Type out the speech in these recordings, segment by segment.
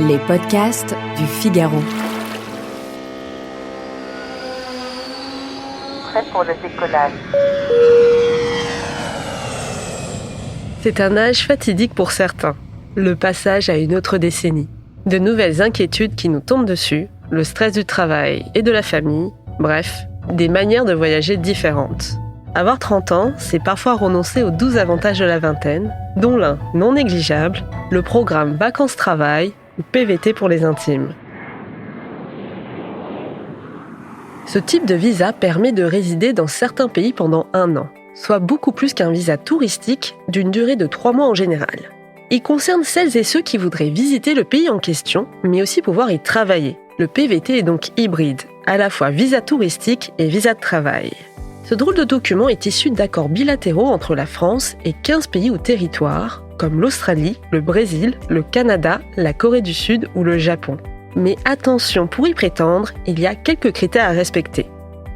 Les podcasts du Figaro. Prêt pour le décollage. C'est un âge fatidique pour certains, le passage à une autre décennie. De nouvelles inquiétudes qui nous tombent dessus, le stress du travail et de la famille, bref, des manières de voyager différentes. Avoir 30 ans, c'est parfois renoncer aux 12 avantages de la vingtaine, dont l'un non négligeable, le programme Vacances-Travail ou PVT pour les intimes. Ce type de visa permet de résider dans certains pays pendant 1 an, soit beaucoup plus qu'un visa touristique d'une durée de 3 mois en général. Il concerne celles et ceux qui voudraient visiter le pays en question, mais aussi pouvoir y travailler. Le PVT est donc hybride, à la fois visa touristique et visa de travail. Ce drôle de document est issu d'accords bilatéraux entre la France et 15 pays ou territoires, comme l'Australie, le Brésil, le Canada, la Corée du Sud ou le Japon. Mais attention, pour y prétendre, il y a quelques critères à respecter.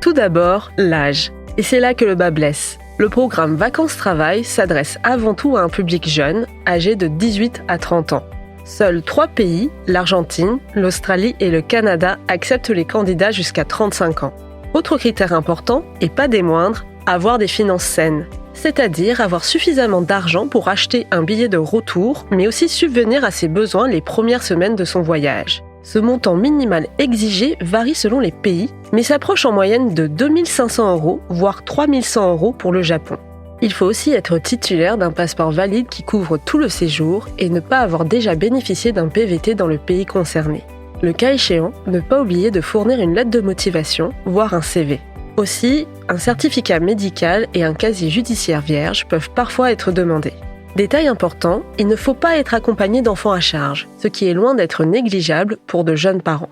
Tout d'abord, l'âge. Et c'est là que le bas blesse. Le programme Vacances-Travail s'adresse avant tout à un public jeune, âgé de 18 à 30 ans. Seuls 3 pays, l'Argentine, l'Australie et le Canada, acceptent les candidats jusqu'à 35 ans. Autre critère important, et pas des moindres, avoir des finances saines. C'est-à-dire avoir suffisamment d'argent pour acheter un billet de retour, mais aussi subvenir à ses besoins les premières semaines de son voyage. Ce montant minimal exigé varie selon les pays, mais s'approche en moyenne de 2 500 €, voire 3 100 € pour le Japon. Il faut aussi être titulaire d'un passeport valide qui couvre tout le séjour et ne pas avoir déjà bénéficié d'un PVT dans le pays concerné. Le cas échéant, ne pas oublier de fournir une lettre de motivation, voire un CV. Aussi, un certificat médical et un casier judiciaire vierge peuvent parfois être demandés. Détail important, il ne faut pas être accompagné d'enfants à charge, ce qui est loin d'être négligeable pour de jeunes parents.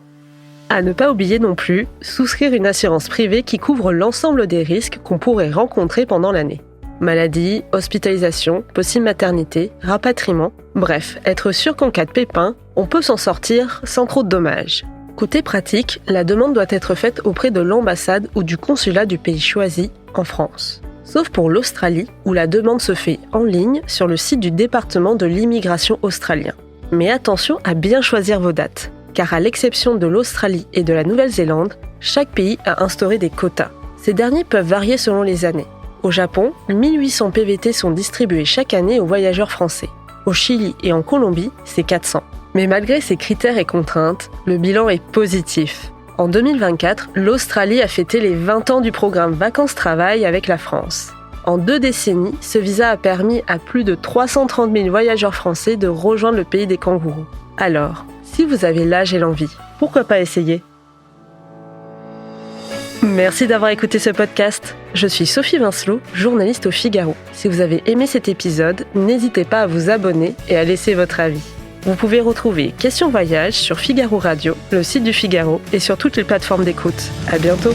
À ne pas oublier non plus, souscrire une assurance privée qui couvre l'ensemble des risques qu'on pourrait rencontrer pendant l'année. Maladie, hospitalisation, possible maternité, rapatriement, bref, être sûr qu'en cas de pépin, on peut s'en sortir sans trop de dommages. Côté pratique, la demande doit être faite auprès de l'ambassade ou du consulat du pays choisi en France. Sauf pour l'Australie, où la demande se fait en ligne sur le site du département de l'immigration australien. Mais attention à bien choisir vos dates, car à l'exception de l'Australie et de la Nouvelle-Zélande, chaque pays a instauré des quotas. Ces derniers peuvent varier selon les années. Au Japon, 1800 PVT sont distribués chaque année aux voyageurs français. Au Chili et en Colombie, c'est 400. Mais malgré ces critères et contraintes, le bilan est positif. En 2024, l'Australie a fêté les 20 ans du programme Vacances-Travail avec la France. En 2 décennies, ce visa a permis à plus de 330 000 voyageurs français de rejoindre le pays des kangourous. Alors, si vous avez l'âge et l'envie, pourquoi pas essayer ? Merci d'avoir écouté ce podcast. Je suis Sophie Vincelot, journaliste au Figaro. Si vous avez aimé cet épisode, n'hésitez pas à vous abonner et à laisser votre avis. Vous pouvez retrouver Questions Voyage sur Figaro Radio, le site du Figaro et sur toutes les plateformes d'écoute. À bientôt.